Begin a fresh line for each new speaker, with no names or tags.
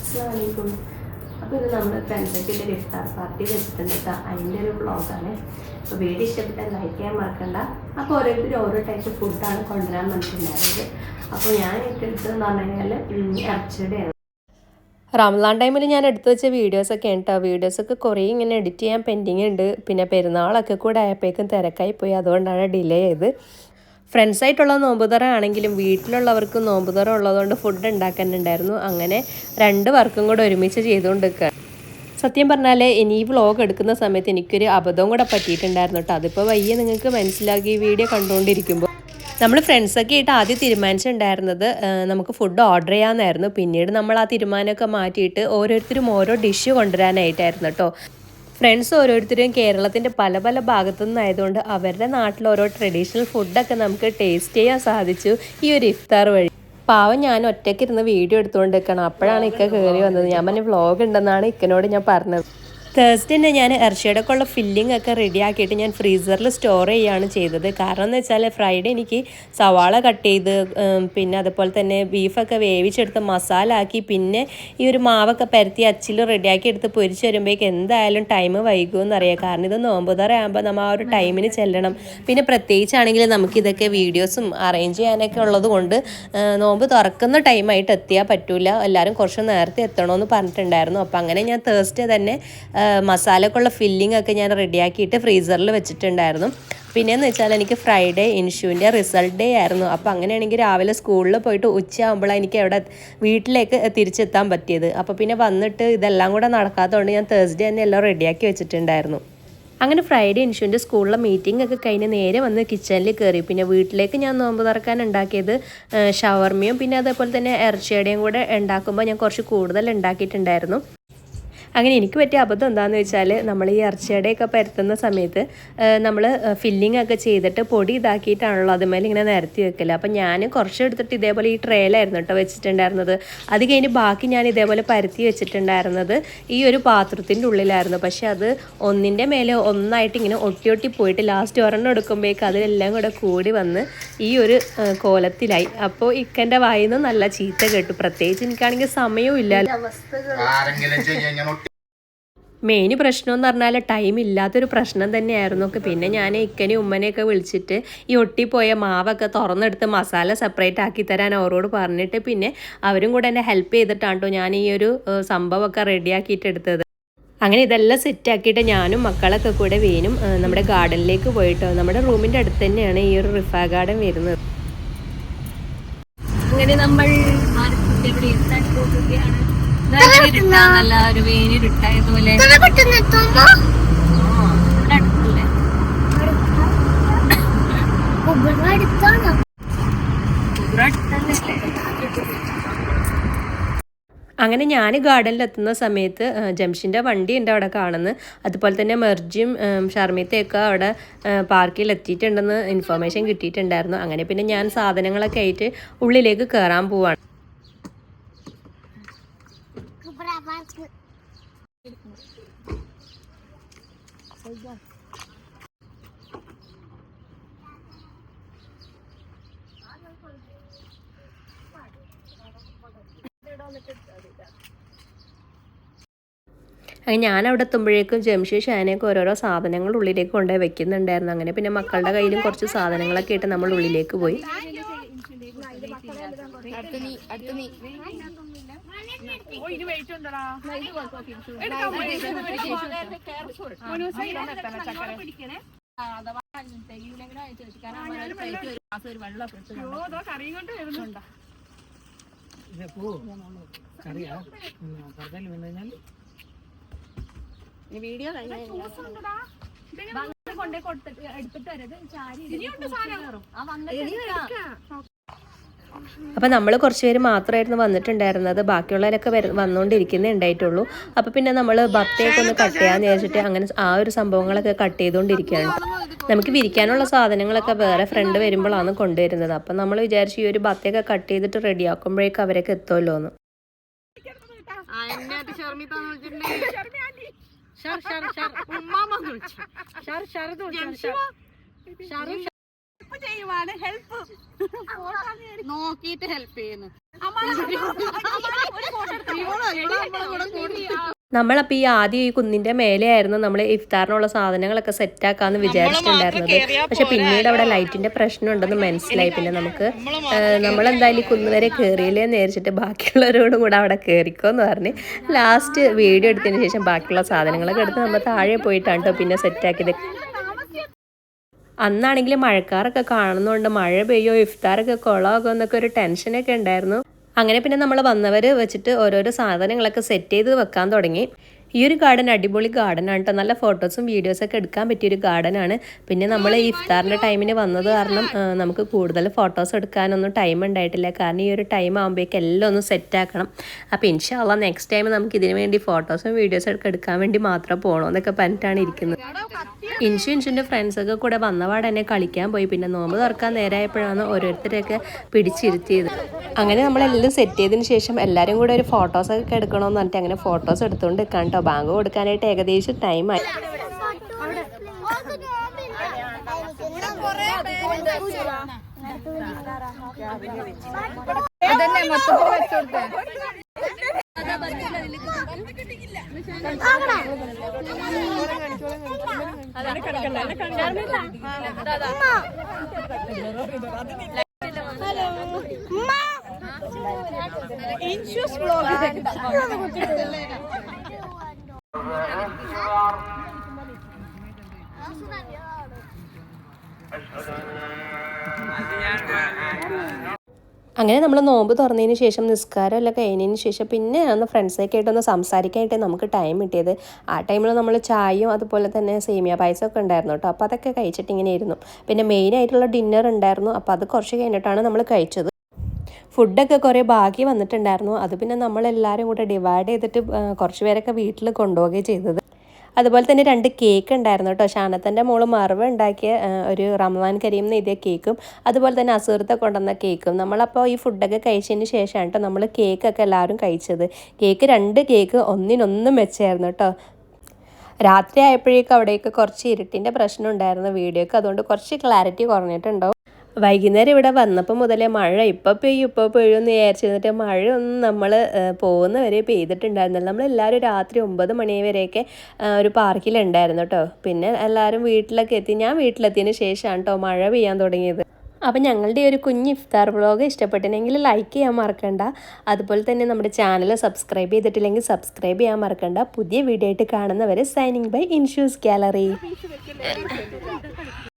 അസ്സലാമലൈക്കും. അപ്പോൾ ഇത് നമ്മൾ ഫ്രണ്ട്സൊക്കെ ഒരു ഇഫ്താർ പാർട്ടി വെച്ചിട്ടുണ്ട്. അതിൻ്റെ ഒരു വ്ളോഗാണ്. അപ്പോൾ വീഡിയോ ഇഷ്ടപ്പെട്ടാൽ ലൈക്ക് ചെയ്യാൻ മറക്കണ്ട. അപ്പോൾ ഓരോരുത്തരും ഓരോ ടൈപ്പ് ഫുഡാണ് കൊണ്ടുവരാൻ മനസ്സിലായത്. അപ്പോൾ ഞാൻ എടുത്തതെന്ന് പറഞ്ഞു കഴിഞ്ഞാൽ ഇറച്ചിയുടെയാണ്. റമദാൻ ടൈമിൽ ഞാൻ എടുത്തു വെച്ച വീഡിയോസൊക്കെ ഉണ്ട്. വീഡിയോസൊക്കെ കുറേ ഇങ്ങനെ എഡിറ്റ് ചെയ്യാൻ പെൻഡിങ് ഉണ്ട്. പിന്നെ പെരുന്നാളൊക്കെ കൂടെ ആയപ്പോഴേക്കും തിരക്കായി പോയി, അതുകൊണ്ടാണ് ഡിലേ ചെയ്ത്. ഫ്രണ്ട്സായിട്ടുള്ള നോമ്പുതറ ആണെങ്കിലും വീട്ടിലുള്ളവർക്ക് നോമ്പുതറ ഉള്ളതുകൊണ്ട് ഫുഡ് ഉണ്ടാക്കാനുണ്ടായിരുന്നു. അങ്ങനെ രണ്ട് വർക്കും കൂടെ ഒരുമിച്ച് ചെയ്തുകൊണ്ടിരിക്കുക. സത്യം പറഞ്ഞാൽ ഇനി ഈ വ്ളോഗ് എടുക്കുന്ന സമയത്ത് എനിക്കൊരു അബദ്ധവും കൂടെ പറ്റിയിട്ടുണ്ടായിരുന്നു കേട്ടോ. അതിപ്പോൾ വയ്യ നിങ്ങൾക്ക് മനസ്സിലാക്കി ഈ വീഡിയോ കണ്ടുകൊണ്ടിരിക്കുമ്പോൾ. നമ്മൾ ഫ്രണ്ട്സൊക്കെ ആയിട്ട് ആദ്യം തീരുമാനിച്ചിട്ടുണ്ടായിരുന്നത് നമുക്ക് ഫുഡ് ഓർഡർ ചെയ്യാമെന്നായിരുന്നു. പിന്നീട് നമ്മൾ ആ തീരുമാനമൊക്കെ മാറ്റിയിട്ട് ഓരോരുത്തരും ഓരോ ഡിഷ് കൊണ്ടുവരാനായിട്ടായിരുന്നു കേട്ടോ. ഫ്രണ്ട്സ് ഓരോരുത്തരും കേരളത്തിൻ്റെ പല പല ഭാഗത്തു നിന്നായതുകൊണ്ട് അവരുടെ നാട്ടിൽ ഓരോ ട്രഡീഷണൽ ഫുഡൊക്കെ നമുക്ക് ടേസ്റ്റ് ചെയ്യാൻ സാധിച്ചു ഈ ഒരു ഇഫ്താർ വഴി. പാവം ഞാൻ ഒറ്റയ്ക്കിരുന്ന് വീഡിയോ എടുത്തുകൊണ്ട് നിൽക്കണം. അപ്പോഴാണ് ഇക്ക കയറി വന്നത്. ഞാൻ പറഞ്ഞ വ്ളോഗ് ഉണ്ടെന്നാണ് ഇക്കനോട് ഞാൻ പറഞ്ഞത്. തേഴ്സ്ഡേ തന്നെ ഞാൻ ഇറച്ചിയുടെയൊക്കെ ഉള്ള ഫില്ലിംഗ് ഒക്കെ റെഡിയാക്കിയിട്ട് ഞാൻ ഫ്രീസറിൽ സ്റ്റോർ ചെയ്യുകയാണ് ചെയ്തത്. കാരണം എന്ന് വെച്ചാൽ ഫ്രൈഡേ എനിക്ക് സവാള കട്ട് ചെയ്ത് പിന്നെ അതുപോലെ തന്നെ ബീഫൊക്കെ വേവിച്ചെടുത്ത് മസാല ആക്കി പിന്നെ ഈ ഒരു മാവൊക്കെ പരത്തി അച്ചിൽ റെഡിയാക്കി എടുത്ത് പൊരിച്ച് വരുമ്പോഴേക്ക് എന്തായാലും ടൈം വൈകുമെന്നറിയാം. കാരണം ഇത് നോമ്പുതറ ആകുമ്പോൾ നമ്മൾ ആ ഒരു ടൈമിന് ചെല്ലണം. പിന്നെ പ്രത്യേകിച്ചാണെങ്കിൽ നമുക്കിതൊക്കെ വീഡിയോസും അറേഞ്ച് ചെയ്യാനൊക്കെ ഉള്ളത് കൊണ്ട് നോമ്പ് തുറക്കുന്ന ടൈമായിട്ട് എത്തിയാൽ പറ്റില്ല. എല്ലാവരും കുറച്ച് നേരത്തെ എത്തണമെന്ന് പറഞ്ഞിട്ടുണ്ടായിരുന്നു. അപ്പോൾ അങ്ങനെ ഞാൻ തേഴ്സ്ഡേ തന്നെ മസാലക്കുള്ള ഫില്ലിംഗ് ഒക്കെ ഞാൻ റെഡിയാക്കിയിട്ട് ഫ്രീസറിൽ വെച്ചിട്ടുണ്ടായിരുന്നു. പിന്നെയെന്ന് വെച്ചാൽ എനിക്ക് ഫ്രൈഡേ ഇൻഷുവിൻ്റെ റിസൾട്ട് ഡേ ആയിരുന്നു. അപ്പോൾ അങ്ങനെയാണെങ്കിൽ രാവിലെ സ്കൂളിൽ പോയിട്ട് ഉച്ചയാകുമ്പോഴാണ് എനിക്ക് അവിടെ വീട്ടിലേക്ക് തിരിച്ചെത്താൻ പറ്റിയത്. അപ്പോൾ പിന്നെ വന്നിട്ട് ഇതെല്ലാം കൂടെ നടക്കാത്തതുകൊണ്ട് ഞാൻ തേഴ്സ്ഡേ തന്നെ എല്ലാം റെഡിയാക്കി വെച്ചിട്ടുണ്ടായിരുന്നു. അങ്ങനെ ഫ്രൈഡേ ഇൻഷുവിൻ്റെ സ്കൂളിലെ മീറ്റിംഗ് ഒക്കെ കഴിഞ്ഞ് നേരെ വന്ന് കിച്ചണിൽ കയറി. പിന്നെ വീട്ടിലേക്ക് ഞാൻ നോമ്പ് തുറക്കാൻ ഉണ്ടാക്കിയത് ഷവർമയും പിന്നെ അതേപോലെ തന്നെ ഇറച്ചിയുടെയും കൂടെ ഉണ്ടാക്കുമ്പോൾ ഞാൻ കുറച്ച് കൂടുതൽ ഉണ്ടാക്കിയിട്ടുണ്ടായിരുന്നു. അങ്ങനെ എനിക്ക് പറ്റിയ അബദ്ധം എന്താണെന്ന് വെച്ചാൽ നമ്മൾ ഈ ഇറച്ചിയുടെയൊക്കെ പരത്തുന്ന സമയത്ത് നമ്മൾ ഫില്ലിംഗ് ഒക്കെ ചെയ്തിട്ട് പൊടി ഇതാക്കിയിട്ടാണല്ലോ അതുമേലെ ഇങ്ങനെ നിരത്തി വെക്കല്. അപ്പം ഞാൻ കുറച്ച് എടുത്തിട്ട് ഇതേപോലെ ഈ ട്രേയിലായിരുന്നു കേട്ടോ വെച്ചിട്ടുണ്ടായിരുന്നത്. അത് കഴിഞ്ഞ് ബാക്കി ഞാൻ ഇതേപോലെ പരത്തി വെച്ചിട്ടുണ്ടായിരുന്നത് ഈ ഒരു പാത്രത്തിൻ്റെ ഉള്ളിലായിരുന്നു. പക്ഷേ അത് ഒന്നിൻ്റെ മേലെ ഒന്നായിട്ട് ഇങ്ങനെ ഒട്ടി പോയിട്ട് ലാസ്റ്റ് ഒരെണ്ണം എടുക്കുമ്പോഴേക്ക് അതിലെല്ലാം കൂടെ കൂടി വന്ന് ഈ ഒരു കോലത്തിലായി. അപ്പോൾ ഇക്കൻ്റെ വായിൽ നിന്ന് നല്ല ചീത്ത കേട്ടു. പ്രത്യേകിച്ച് എനിക്കാണെങ്കിൽ സമയവും ഇല്ലല്ലോ. മെയിൻ പ്രശ്നം എന്ന് പറഞ്ഞാൽ ടൈം ഇല്ലാത്തൊരു പ്രശ്നം തന്നെയായിരുന്നു. പിന്നെ ഞാൻ ഇക്കനെയും ഉമ്മനെയൊക്കെ വിളിച്ചിട്ട് ഈ ഒട്ടിപ്പോയ മാവൊക്കെ തുറന്നെടുത്ത് മസാല സെപ്പറേറ്റ് ആക്കി തരാൻ അവരോട് പറഞ്ഞിട്ട് പിന്നെ അവരും കൂടെ എന്നെ ഹെൽപ്പ് ചെയ്തിട്ടാണ് കേട്ടോ ഞാൻ ഈ ഒരു സംഭവമൊക്കെ റെഡിയാക്കിയിട്ട് എടുത്തത്. അങ്ങനെ ഇതെല്ലാം സെറ്റാക്കിയിട്ട് ഞാനും മക്കളൊക്കെ കൂടെ വീനും നമ്മുടെ ഗാർഡനിലേക്ക് പോയിട്ടോ. നമ്മുടെ റൂമിൻ്റെ അടുത്ത് തന്നെയാണ് ഈ ഒരു റിഫ ഗാർഡൻ വരുന്നത്. അങ്ങനെ നമ്മൾ നല്ല ഒരു വേനിരുട്ടായതുപോലെ അങ്ങനെ ഞാൻ ഗാർഡനിലെത്തുന്ന സമയത്ത് ജംഷിൻ്റെ വണ്ടി ഉണ്ട് അവിടെ കാണുന്നത്. അതുപോലെ തന്നെ മെർജിയും ഷർമിത്തയൊക്കെ അവിടെ പാർക്കിൽ എത്തിയിട്ടുണ്ടെന്ന് ഇൻഫർമേഷൻ കിട്ടിയിട്ടുണ്ടായിരുന്നു. അങ്ങനെ പിന്നെ ഞാൻ സാധനങ്ങളൊക്കെ ആയിട്ട് ഉള്ളിലേക്ക് കയറാൻ പോവാണ്. അങ്ങനെ ഞാൻ അവിടെ എത്തുമ്പോഴേക്കും ജംഷി ഷാനയൊക്കെ ഓരോരോ സാധനങ്ങൾ ഉള്ളിലേക്ക് കൊണ്ടുപോയി വെക്കുന്നുണ്ടായിരുന്നു. അങ്ങനെ പിന്നെ മക്കളുടെ കയ്യിലും കുറച്ച് സാധനങ്ങളൊക്കെ ആയിട്ട് നമ്മൾ ഉള്ളിലേക്ക് പോയി. വീഡിയോ അപ്പം നമ്മൾ കുറച്ച് പേര് മാത്രമായിരുന്നു വന്നിട്ടുണ്ടായിരുന്നത്. ബാക്കിയുള്ളവരൊക്കെ വന്നുകൊണ്ടിരിക്കുന്നേ ഉണ്ടായിട്ടുള്ളൂ. അപ്പം പിന്നെ നമ്മൾ ബത്തയൊക്കെ ഒന്ന് കട്ട് ചെയ്യാന്ന് വിചാരിച്ചിട്ട് അങ്ങനെ ആ ഒരു സംഭവങ്ങളൊക്കെ കട്ട് ചെയ്തുകൊണ്ടിരിക്കുകയാണ്. നമുക്ക് വിരിക്കാനുള്ള സാധനങ്ങളൊക്കെ വേറെ ഫ്രണ്ട് വരുമ്പോഴാണ് കൊണ്ടുവരുന്നത്. അപ്പം നമ്മൾ വിചാരിച്ചു ഈ ഒരു ബത്തയൊക്കെ കട്ട് ചെയ്തിട്ട് റെഡിയാക്കുമ്പോഴേക്കും അവരൊക്കെ എത്തുമല്ലോ എന്ന്.
നോക്കിയിട്ട് ഹെൽപ്പ് ചെയ്യുന്നു.
നമ്മളപ്പോൾ ഈ ആദ്യം ഈ കുന്നിൻ്റെ മേലെയായിരുന്നു നമ്മൾ ഇഫ്താറിനുള്ള സാധനങ്ങളൊക്കെ സെറ്റാക്കാമെന്ന് വിചാരിച്ചിട്ടുണ്ടായിരുന്നത്. പക്ഷെ പിന്നീട് അവിടെ ലൈറ്റിൻ്റെ പ്രശ്നം ഉണ്ടെന്ന് മനസ്സിലായി. പിന്നെ നമ്മളെന്തായാലും ഈ കുന്ന് വരെ കയറിയില്ലേന്ന് വിചാരിച്ചിട്ട് ബാക്കിയുള്ളവരോടും കൂടെ അവിടെ കയറിക്കോന്ന് പറഞ്ഞ് ലാസ്റ്റ് വീഡിയോ എടുത്തതിന് ശേഷം ബാക്കിയുള്ള സാധനങ്ങളൊക്കെ എടുത്ത് നമ്മൾ താഴെ പോയിട്ടാണ് കേട്ടോ പിന്നെ സെറ്റാക്കിയത്. അന്നാണെങ്കിൽ മഴക്കാറൊക്കെ കാണുന്നതുകൊണ്ട് മഴ പെയ്യോ ഇഫ്താറൊക്കെ കൊളമാകുമോ എന്നൊക്കെ ഒരു ടെൻഷനൊക്കെ ഉണ്ടായിരുന്നു. അങ്ങനെ പിന്നെ നമ്മൾ വന്നവർ വെച്ചിട്ട് ഓരോരോ സാധനങ്ങളൊക്കെ സെറ്റ് ചെയ്ത് വെക്കാൻ തുടങ്ങി. ഈ ഒരു ഗാർഡൻ അടിപൊളി ഗാർഡനാണ് കേട്ടോ. നല്ല ഫോട്ടോസും വീഡിയോസൊക്കെ എടുക്കാൻ പറ്റിയൊരു ഗാർഡനാണ്. പിന്നെ നമ്മൾ ഈ ഇഫ്താറിൻ്റെ ടൈമിന് വന്നത് കാരണം നമുക്ക് കൂടുതൽ ഫോട്ടോസ് എടുക്കാനൊന്നും ടൈം ഉണ്ടായിട്ടില്ല. കാരണം ഈ ഒരു ടൈം ആകുമ്പോഴേക്കും എല്ലാം ഒന്ന് സെറ്റാക്കണം. അപ്പോൾ ഇൻഷാ അള്ളാ നെക്സ്റ്റ് ടൈം നമുക്ക് ഇതിന് വേണ്ടി ഫോട്ടോസും വീഡിയോസും ഒക്കെ എടുക്കാൻ വേണ്ടി മാത്രം പോകണമെന്നൊക്കെ പറഞ്ഞിട്ടാണ് ഇരിക്കുന്നത്. ഇൻഷുൻ്റെ ഫ്രണ്ട്സൊക്കെ കൂടെ വന്നപാട് തന്നെ കളിക്കാൻ പോയി. പിന്നെ നോമ്പ് തുറക്കാൻ നേരമായപ്പോഴാണ് ഓരോരുത്തരെയൊക്കെ പിടിച്ചിരുത്തിയത്. അങ്ങനെ നമ്മളെല്ലാം സെറ്റ് ചെയ്തതിന് ശേഷം എല്ലാവരും കൂടെ ഒരു ഫോട്ടോസൊക്കെ എടുക്കണമെന്ന് പറഞ്ഞിട്ട് അങ്ങനെ ഫോട്ടോസ് എടുത്തുകൊണ്ട് നിൽക്കാൻ കേട്ടോ. ബാങ്ക് കൊടുക്കാനായിട്ട് ഏകദേശം ടൈമായി. അങ്ങനെ നമ്മൾ നോമ്പ് തുറന്നതിന് ശേഷം നിസ്കാരം എല്ലാം കഴിഞ്ഞതിന് ശേഷം പിന്നെ ഒന്ന് ഫ്രണ്ട്സൊക്കെ ആയിട്ടൊന്ന് സംസാരിക്കാനായിട്ട് നമുക്ക് ടൈം കിട്ടിയത്. ആ ടൈമിൽ നമ്മൾ ചായയും അതുപോലെ തന്നെ സേമിയ പായസമൊക്കെ ഉണ്ടായിരുന്നു കേട്ടോ. അപ്പോൾ അതൊക്കെ കഴിച്ചിട്ട് ഇങ്ങനെ ഇരുന്നു. പിന്നെ മെയിനായിട്ടുള്ള ഡിന്നർ ഉണ്ടായിരുന്നു. അപ്പോൾ അത് കുറച്ച് കഴിഞ്ഞിട്ടാണ് നമ്മൾ കഴിച്ചത്. ഫുഡൊക്കെ കുറേ ബാക്കി വന്നിട്ടുണ്ടായിരുന്നു. അത് പിന്നെ നമ്മളെല്ലാവരും കൂടെ ഡിവൈഡ് ചെയ്തിട്ട് കുറച്ച് പേരൊക്കെ വീട്ടിൽ കൊണ്ടുപോവുകയും ചെയ്തത്. അതുപോലെ തന്നെ 2 കേക്ക് ഉണ്ടായിരുന്നു കേട്ടോ. ഷാനത്തൻ്റെ മോള് മറവ് ഉണ്ടാക്കിയ ഒരു റമദാൻ കരീം എഴുതിയ കേക്കും അതുപോലെ തന്നെ അസൂർത്തെ കൊണ്ടുവന്ന കേക്കും. നമ്മളപ്പോൾ ഈ ഫുഡൊക്കെ കഴിച്ചതിന് ശേഷമാണ് കേട്ടോ നമ്മൾ കേക്കൊക്കെ എല്ലാവരും കഴിച്ചത്. കേക്ക് 2 കേക്ക് ഒന്നിനൊന്നും മെച്ചമായിരുന്നു കേട്ടോ. രാത്രി ആയപ്പോഴേക്കും അവിടേക്ക് കുറച്ച് ഇരുട്ടിൻ്റെ പ്രശ്നം ഉണ്ടായിരുന്നു വീഡിയോക്ക്. അതുകൊണ്ട് കുറച്ച് ക്ലാരിറ്റി കുറഞ്ഞിട്ടുണ്ടാവും. വൈകുന്നേരം ഇവിടെ വന്നപ്പോൾ മുതലേ മഴ ഇപ്പോൾ പെയ്യും എന്ന് വിചാരിച്ചിരുന്നിട്ട് മഴയൊന്നും നമ്മൾ പോകുന്നവരെ പെയ്തിട്ടുണ്ടായിരുന്നില്ല. നമ്മളെല്ലാവരും രാത്രി 9 മണി വരെയൊക്കെ ഒരു പാർക്കിലുണ്ടായിരുന്നു കേട്ടോ. പിന്നെ എല്ലാവരും വീട്ടിലൊക്കെ എത്തി. ഞാൻ വീട്ടിലെത്തിയതിന് ശേഷമാണ് കേട്ടോ മഴ പെയ്യാൻ തുടങ്ങിയത്. അപ്പം ഞങ്ങളുടെ ഒരു കുഞ്ഞ് ഇഫ്താർ വ്ളോഗ് ഇഷ്ടപ്പെട്ടിട്ടുണ്ടെങ്കിൽ ലൈക്ക് ചെയ്യാൻ മറക്കണ്ട. അതുപോലെ തന്നെ നമ്മുടെ ചാനൽ സബ്സ്ക്രൈബ് ചെയ്തിട്ടില്ലെങ്കിൽ സബ്സ്ക്രൈബ് ചെയ്യാൻ മറക്കണ്ട. പുതിയ വീഡിയോ ആയിട്ട് കാണുന്നവരെ സൈനിങ് ബൈ ഇൻഷൂസ് ഗാലറി.